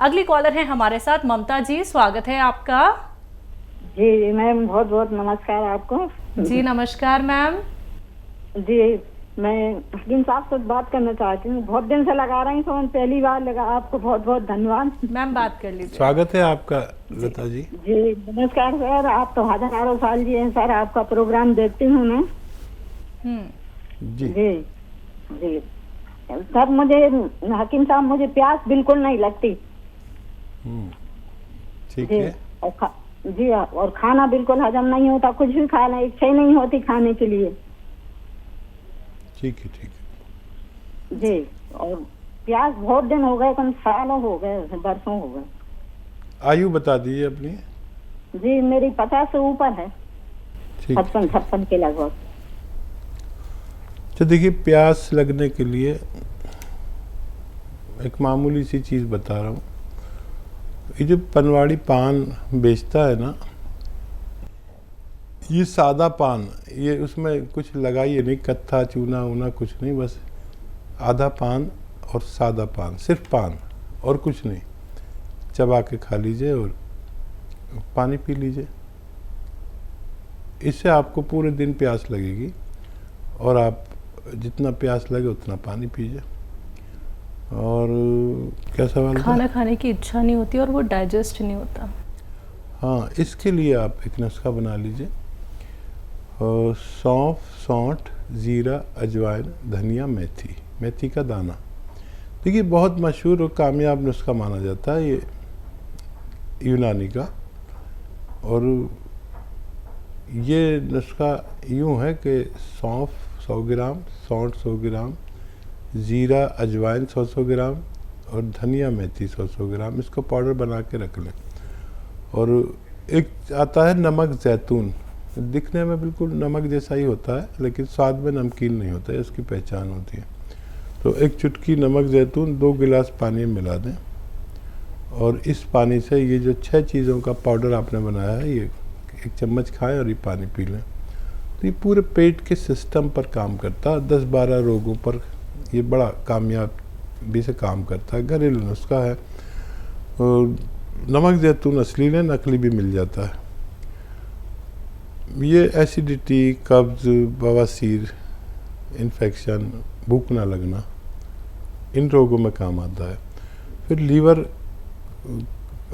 अगली कॉलर है हमारे साथ ममता जी, स्वागत है आपका। जी मैम, बहुत बहुत नमस्कार आपको। जी नमस्कार मैम। जी, मैं हकीम साहब से बात करना चाहती हूँ। बहुत दिन से लगा रही हूँ, पहली बार लगा। आपको बहुत बहुत धन्यवाद। मैम बात कर लीजिए। स्वागत है आपका लता जी। जी नमस्कार सर। आप तो हजारों साल जी हैं सर, आपका प्रोग्राम देखती हूँ मैं। जी जी जी सर, मुझे हकीम साहब, मुझे प्यास बिल्कुल नहीं लगती। ठीक जी है। जी, और खाना बिल्कुल हजम नहीं होता, कुछ भी खाना इच्छा ही नहीं होती खाने के लिए। ठीक है। जी, और प्यास बहुत दिन हो गए, कम सालों हो गए, बरसों हो गए। आयु बता दीजिए अपनी। जी मेरी 50 से ऊपर है, ठीक 56 के लगभग। तो देखिए, प्यास लगने के लिए एक मामूली सी चीज़ बता रहा हूँ। ये जो पनवाड़ी पान बेचता है ना, ये सादा पान, ये उसमें कुछ लगाइए नहीं, कत्था चूना वूना कुछ नहीं, बस आधा पान और सादा पान, सिर्फ पान और कुछ नहीं, चबा के खा लीजिए और पानी पी लीजिए। इससे आपको पूरे दिन प्यास लगेगी और आप जितना प्यास लगे उतना पानी पीजिए। और क्या सवाल था? खाना खाने की इच्छा नहीं होती और वो डाइजेस्ट नहीं होता। हाँ, इसके लिए आप एक नुस्खा बना लीजिए। सौंफ, सौंठ, ज़ीरा, अजवाइन, धनिया, मेथी का दाना। देखिए, बहुत मशहूर और कामयाब नुस्खा माना जाता है ये यूनानी का। और ये नुस्खा यूँ है कि सौंफ 100 ग्राम, सौंठ 100 ग्राम, ज़ीरा अजवाइन 100 ग्राम और धनिया मेथी 100 ग्राम, इसको पाउडर बना के रख लें। और एक आता है नमक ज़ैतून, दिखने में बिल्कुल नमक जैसा ही होता है लेकिन स्वाद में नमकीन नहीं होता है, इसकी पहचान होती है। तो एक चुटकी नमक ज़ैतून 2 गिलास पानी में मिला दें और इस पानी से ये जो 6 चीज़ों का पाउडर आपने बनाया है, ये 1 चम्मच खाएं और ये पानी पी लें। तो ये पूरे पेट के सिस्टम पर काम करता है, 10-12 रोगों पर ये बड़ा कामयाबी से काम करता है। घरेलू नुस्खा है। और नमक ज़ैतून असली लें, नकली भी मिल जाता है। ये एसिडिटी, कब्ज़, बवासीर, इन्फेक्शन, भूख ना लगना, इन रोगों में काम आता है। फिर लीवर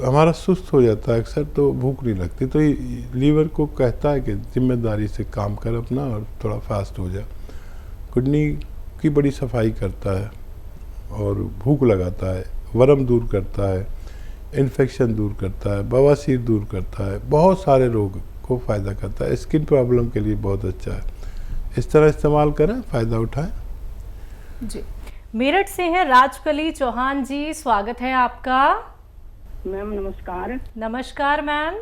हमारा सुस्त हो जाता है अक्सर, तो भूख नहीं लगती, तो ये लीवर को कहता है कि जिम्मेदारी से काम कर अपना और थोड़ा फास्ट हो जा। किडनी की बड़ी सफाई करता है और भूख लगाता है, वरम दूर करता है, इन्फेक्शन दूर करता है, बवासीर दूर करता है, बहुत सारे रोग को फ़ायदा करता है। स्किन प्रॉब्लम के लिए बहुत अच्छा है। इस तरह इस्तेमाल करें, फ़ायदा उठाएं। जी, मेरठ से हैं राजकली चौहान जी, स्वागत है आपका। मैम नमस्कार। नमस्कार मैम।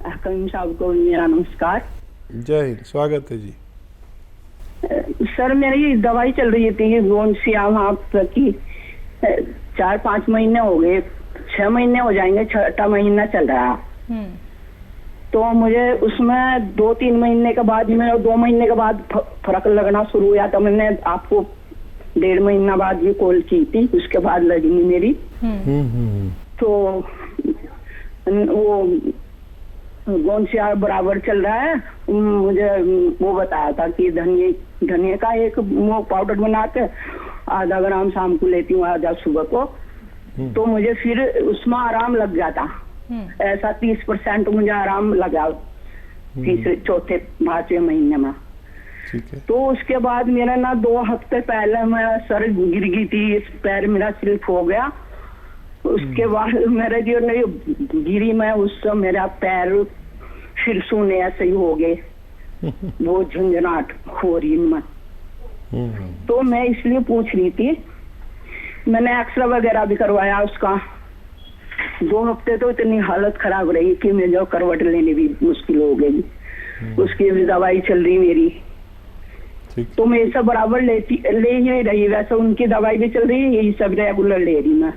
हकीम साहब को मेरा नमस्कार। जय हिंद, स्वागत है जी। सर, मेरी दवाई चल रही थी गोनसियाम की 4-5 महीने हो गए, 6 महीने हो जाएंगे, 6वां महीना चल रहा है। तो मुझे उसमें 2-3 महीने के बाद में, 2 महीने के बाद फर्क लगना शुरू हुआ। तो मैंने आपको 1.5 महीना बाद ये कॉल की थी, उसके बाद लगी मेरी। तो वो गोनसिया बराबर चल रहा है। मुझे वो बताया था कि धनिया का एक वो पाउडर बना के आधा ग्राम शाम को लेती हूँ, आधा सुबह को। तो मुझे फिर उसमें आराम लग गया था। ऐसा 30% मुझे आराम लगा तीसरे, चौथे, 5वें महीने में। ठीक है। तो उसके बाद मेरा ना 2 हफ्ते पहले मैं सर गिर गई थी, पैर मेरा स्लिप हो गया। उसके बाद मेरे जो नहीं गिरी मैं, उससे मेरा पैर फिर सूने ऐसे ही हो गए, वो झंझनाहट हो रही में। तो मैं इसलिए पूछ रही थी, मैंने एक्सरे वगैरह भी करवाया उसका। 2 हफ्ते तो इतनी हालत खराब रही कि मैं जो करवट लेने भी मुश्किल हो गई। उसकी भी दवाई चल रही मेरी। तो मैं सब बराबर ले ही रही, वैसे उनकी दवाई भी चल रही है, यही सब रेगुलर ले रही मैं।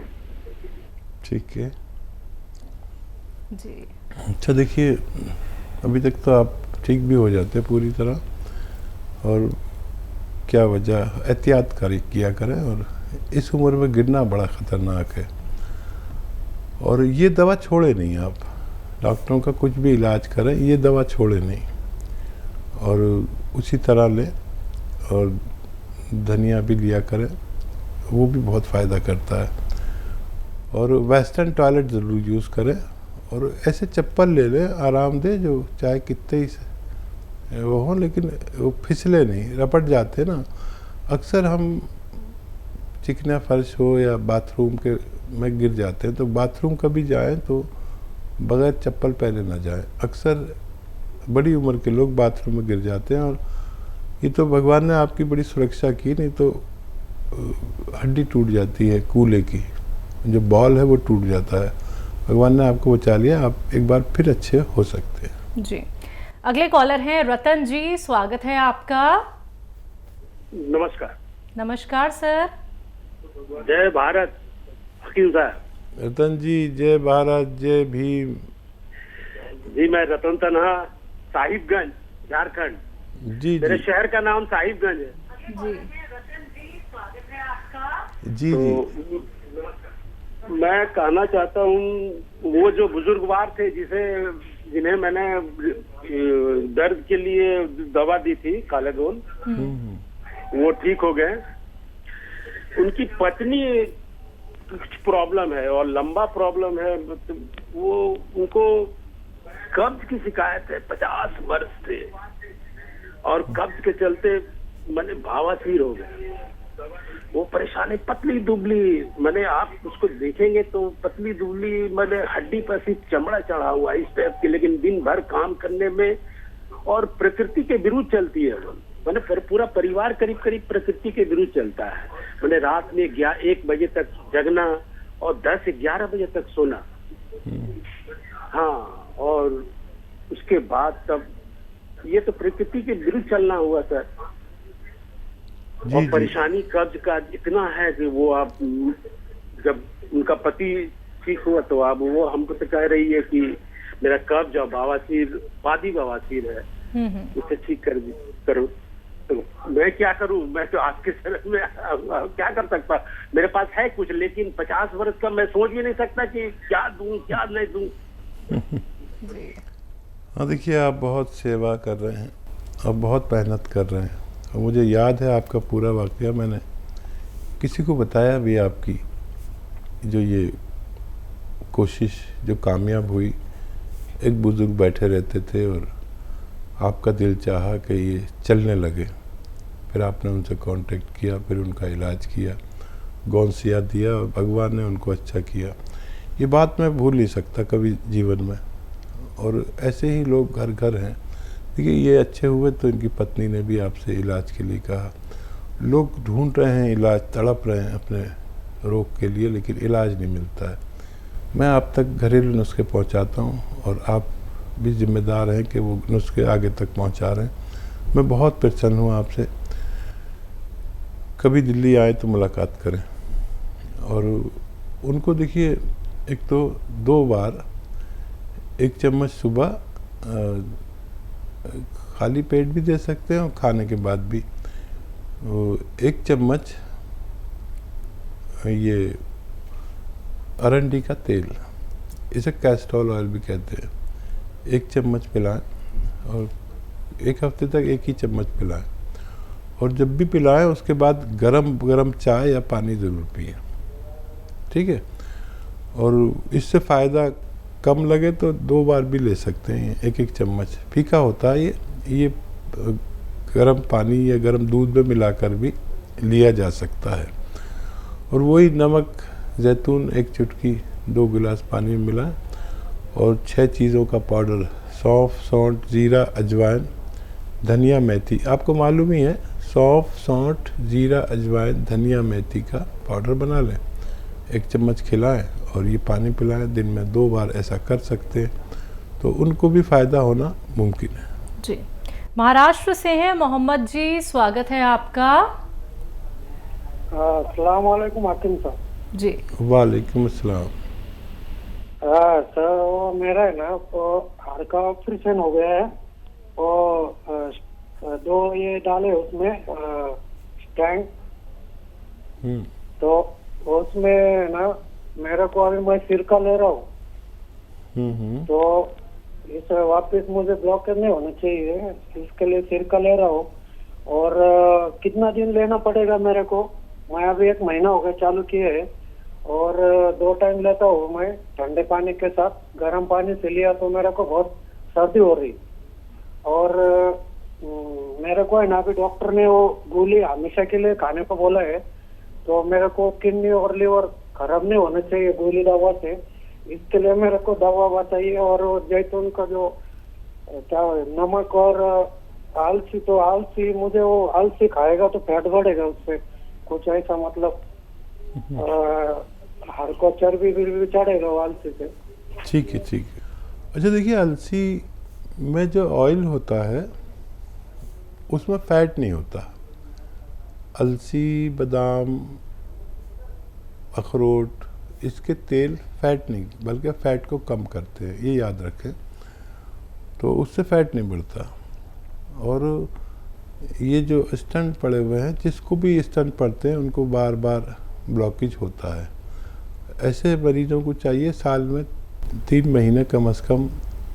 ठीक है जी। अच्छा, देखिए, अभी तक तो आप ठीक भी हो जाते पूरी तरह। और क्या वजह, एहतियात किया करें। और इस उम्र में गिरना बड़ा ख़तरनाक है। और ये दवा छोड़े नहीं आप, डॉक्टरों का कुछ भी इलाज करें ये दवा छोड़े नहीं, और उसी तरह लें। और धनिया भी लिया करें, वो भी बहुत फ़ायदा करता है। और वेस्टर्न टॉयलेट ज़रूर यूज़ करें, और ऐसे चप्पल ले लें आरामदेह, जो चाहे कितने ही वो हो लेकिन वो फिसले नहीं, रपट जाते ना। अक्सर हम चिकना फर्श हो या बाथरूम के में गिर जाते हैं, तो बाथरूम कभी जाएं तो बगैर चप्पल पहने ना जाएं। अक्सर बड़ी उम्र के लोग बाथरूम में गिर जाते हैं, और ये तो भगवान ने आपकी बड़ी सुरक्षा की, नहीं तो हड्डी टूट जाती है कूल्हे की, जो बॉल है वो टूट जाता है। भगवान ने आपको बचा लिया, आप एक बार फिर अच्छे हो सकते हैं। जी, अगले कॉलर हैं रतन जी, स्वागत है आपका। नमस्कार। नमस्कार सर। जय भारत हकीम साहब। रतन जी जय भारत जय भीम। जी मैं रतन तनहा, साहिबगंज, झारखंड। जी मेरे जी शहर का नाम साहिबगंज है। जी जी जी तो मैं कहना चाहता हूँ, वो जो बुजुर्गवार थे जिन्हें मैंने दर्द के लिए दवा दी थी कालेगोल, वो ठीक हो गए। उनकी पत्नी कुछ प्रॉब्लम है और लंबा प्रॉब्लम है, वो उनको कब्ज की शिकायत है, 50 वर्ष से, और कब्ज के चलते मैंने भावासीर हो गए। वो परेशानी, पतली दुबली, मैंने आप उसको देखेंगे तो पतली दुबली, मैंने हड्डी पर सिर्फ चमड़ा चढ़ा हुआ इस टाइप की, लेकिन दिन भर काम करने में और प्रकृति के विरुद्ध चलती है। मैंने पूरा परिवार करीब करीब प्रकृति के विरुद्ध चलता है। मैंने रात में 1 बजे तक जगना और 10-11 बजे तक सोना। हाँ, और उसके बाद तब ये तो प्रकृति के विरुद्ध चलना हुआ सर। और परेशानी कब्ज का इतना है कि वो आप जब उनका पति ठीक हुआ तो आप वो हमको तो कह रही है कि मेरा कब्ज और बवासीर, पादी बवासीर है, उसे ठीक करो। तो मैं क्या करूं? मैं तो आपके शरण में क्या कर सकता? मेरे पास है कुछ, लेकिन 50 वर्ष का मैं सोच भी नहीं सकता कि क्या दूं क्या नहीं दूं। हाँ देखिए, आप बहुत सेवा कर रहे हैं और बहुत मेहनत कर रहे हैं, और मुझे याद है आपका पूरा वाकया। मैंने किसी को बताया भी आपकी जो ये कोशिश जो कामयाब हुई। एक बुजुर्ग बैठे रहते थे और आपका दिल चाहा कि ये चलने लगे, फिर आपने उनसे कांटेक्ट किया, फिर उनका इलाज किया, गौनसिया दिया और भगवान ने उनको अच्छा किया। ये बात मैं भूल नहीं सकता कभी जीवन में। और ऐसे ही लोग घर घर हैं। देखिए, ये अच्छे हुए तो इनकी पत्नी ने भी आपसे इलाज के लिए कहा। लोग ढूंढ रहे हैं इलाज, तड़प रहे हैं अपने रोग के लिए, लेकिन इलाज नहीं मिलता है। मैं आप तक घरेलू नुस्खे पहुंचाता हूं, और आप भी जिम्मेदार हैं कि वो नुस्खे आगे तक पहुंचा रहे हैं। मैं बहुत प्रसन्न हूं आपसे। कभी दिल्ली आए तो मुलाकात करें। और उनको देखिए, एक तो 2 बार 1 चम्मच सुबह खाली पेट भी दे सकते हैं और खाने के बाद भी 1 चम्मच ये अरंडी का तेल, इसे कैस्ट्रोल ऑयल भी कहते हैं, 1 चम्मच पिलाएं, और 1 हफ्ते तक 1 ही चम्मच पिलाएं। और जब भी पिलाएं उसके बाद गरम चाय या पानी ज़रूर पिएं, ठीक है। और इससे फ़ायदा कम लगे तो 2 बार भी ले सकते हैं। 1 चम्मच फीका होता है ये गर्म पानी या गर्म दूध में मिलाकर भी लिया जा सकता है। और वही नमक, जैतून 1 चुटकी 2 गिलास पानी में मिलाएं, और 6 चीज़ों का पाउडर, सौंफ, सौंठ, जीरा, अजवाइन, धनिया, मेथी। आपको मालूम ही है, सौंफ, सौंठ, जीरा, अजवाइन, धनिया, मेथी का पाउडर बना लें, 1 चम्मच खिलाएं और ये पानी पिलाएं। दिन में 2 बार ऐसा कर सकते हैं, तो उनको भी फ़ायदा होना मुमकिन है। जी, महाराष्ट्र से हैं मोहम्मद जी, स्वागत है आपका। अस्सलाम वालेकुम हाकिम साहब। जी वालेकुम अस्सलाम। सर, वो मेरा है ना, हार्ट का ऑपरेशन हो गया है, और 2 ये डाले उसमें स्टैंड, तो उसमें ना मेरा मेरे को अभी मैं सिरका ले रहा हूँ, तो इस वापस मुझे ब्लॉकेज नहीं होना चाहिए, इसके लिए सिरका ले रहा हूँ। और कितना दिन लेना पड़ेगा मेरे को? मैं अभी 1 महीना हो गया चालू किए है, और 2 टाइम लेता हूँ मैं ठंडे पानी के साथ। गर्म पानी से लिया तो मेरे को बहुत सर्दी हो रही, और मेरे को है ना अभी डॉक्टर ने वो गोली हमेशा के लिए खाने को बोला है, तो मेरे को किडनी और लीवर खराब नहीं होना चाहिए गोली दवा से। इसके लिए मेरे को दवा बताइए। और वो जैतून का जो क्या नमक और आलसी, तो आलसी मुझे वो आलसी खाएगा तो फैट बढ़ेगा उससे, कुछ ऐसा मतलब हर को चर्बी भी चढ़ेगा वो आलसी से। ठीक है, ठीक है। अच्छा देखिए, अलसी में जो ऑयल होता है उसमें फैट नहीं होता। अलसी, बादाम, अखरोट, इसके तेल फैट नहीं बल्कि फैट को कम करते हैं, ये याद रखें। तो उससे फैट नहीं बढ़ता। और ये जो स्टंट पड़े हुए हैं, जिसको भी स्टंट पड़ते हैं उनको बार बार ब्लॉकेज होता है। ऐसे मरीजों को चाहिए साल में 3 महीने कम से कम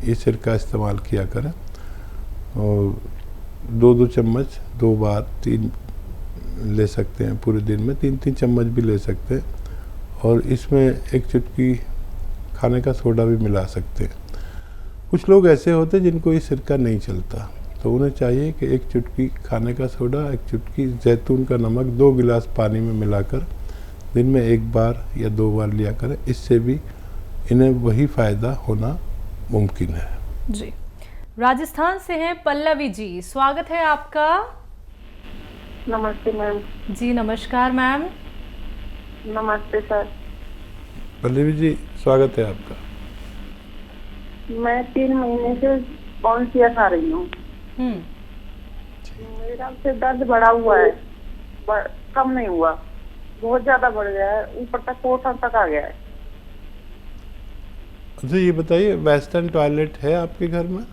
ये सिरका इस्तेमाल किया करें, और 2-2 चम्मच 2 बार 3 ले सकते हैं पूरे दिन में, 3-3 चम्मच भी ले सकते हैं। और इसमें 1 चुटकी खाने का सोडा भी मिला सकते हैं। कुछ लोग ऐसे होते हैं जिनको ये सिरका नहीं चलता, तो उन्हें चाहिए कि 1 चुटकी खाने का सोडा, 1 चुटकी जैतून का नमक 2 गिलास पानी में मिलाकर दिन में 1 बार या 2 बार लिया करें। इससे भी इन्हें वही फ़ायदा होना मुमकिन है। जी, राजस्थान से हैं पल्लवी जी, स्वागत है आपका। नमस्ते मैम। जी नमस्कार मैम। नमस्ते सर। पल्लवी जी, स्वागत है आपका। मैं 3 महीने से कौनसिया खा रही हूँ। मेरा सिर दर्द बढ़ा हुआ है, कम नहीं हुआ, बहुत ज्यादा बढ़ गया है, ऊपर तक कोठा तक आ गया है। अच्छा ये बताइए, वेस्टर्न टॉयलेट है आपके घर में?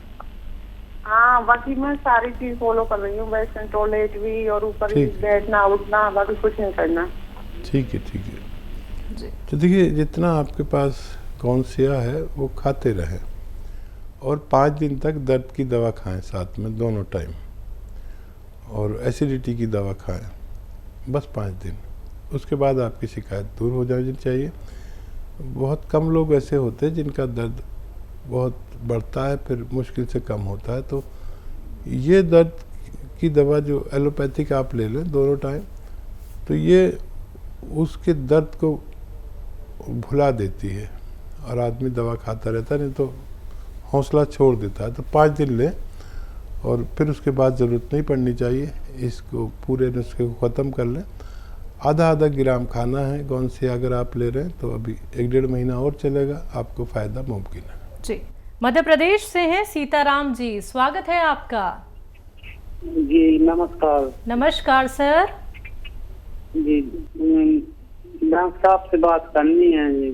हाँ, बाकी मैं सारी चीज फॉलो कर रही हूँ, वेस्टर्न टॉयलेट भी, और ऊपर भी बैठना उठना, बाकी कुछ नहीं करना। ठीक है, ठीक है। तो देखिए, जितना आपके पास कौनसिया है वो खाते रहें, और 5 दिन तक दर्द की दवा खाएं साथ में दोनों टाइम, और एसिडिटी की दवा खाएं बस 5 दिन। उसके बाद आपकी शिकायत दूर हो जानी चाहिए। बहुत कम लोग ऐसे होते हैं जिनका दर्द बहुत बढ़ता है फिर मुश्किल से कम होता है। तो ये दर्द की दवा जो एलोपैथिक आप ले लें दोनों टाइम, तो ये उसके दर्द को भुला देती है, और आदमी दवा खाता रहता है, नहीं तो हौसला छोड़ देता है। तो 5 दिन लें, और फिर उसके बाद ज़रूरत नहीं पड़नी चाहिए। इसको पूरे नुस्खे को ख़त्म कर लें। आधा ग्राम खाना है कौनसिया अगर आप ले रहे हैं, तो अभी 1-1.5 महीना और चलेगा, आपको फ़ायदा मुमकिन है। जी, मध्य प्रदेश से हैं सीताराम जी, स्वागत है आपका। जी नमस्कार। नमस्कार सर। जी डॉक्टर साहब से बात करनी है जी।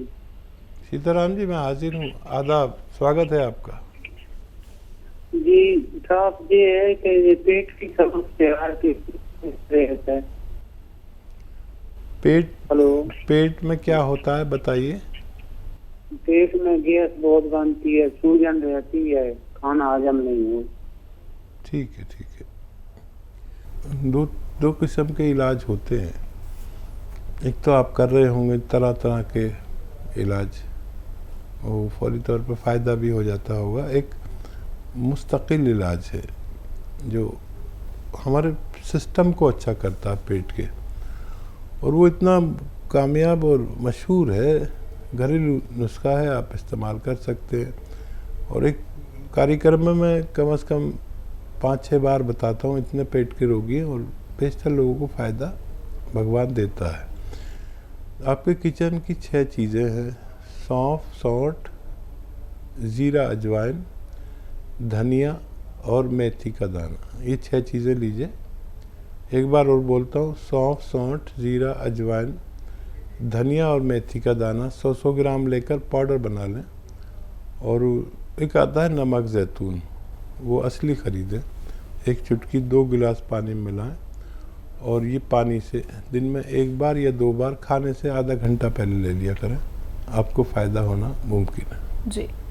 सीताराम जी, मैं हाजिर हूँ, आदाब, स्वागत है आपका। जी साहब, ये है कि ये पेट की समस्या है। पेट में क्या होता है बताइए। पेट में गैस बहुत बनती है, सूजन रहती है, खाना हजम नहीं हो। ठीक है, ठीक है। दो किस्म के इलाज होते हैं। एक तो आप कर रहे होंगे तरह तरह के इलाज, वो फौरी तौर पर फ़ायदा भी हो जाता होगा। एक मुस्तकिल इलाज है जो हमारे सिस्टम को अच्छा करता है पेट के, और वो इतना कामयाब और मशहूर है, घरेलू नुस्खा है, आप इस्तेमाल कर सकते हैं। और एक कार्यक्रम में मैं कम से कम 5-6 बार बताता हूँ, इतने पेट के रोगी हैं, और बेशतर लोगों को फ़ायदा भगवान देता है। आपके किचन की 6 चीज़ें हैं: सौंफ, सौंठ, ज़ीरा, अजवाइन, धनिया और मेथी का दाना। ये 6 चीज़ें लीजिए। एक बार और बोलता हूँ: सौंफ, सौंठ, ज़ीरा, अजवाइन, धनिया और मेथी का दाना 100-100 ग्राम लेकर पाउडर बना लें। और एक आता है नमक जैतून, वो असली ख़रीदें। 1 चुटकी 2 गिलास पानी में मिलाएं, और ये पानी से दिन में 1 बार या 2 बार खाने से आधा घंटा पहले ले लिया करें। आपको फ़ायदा होना मुमकिन है। जी।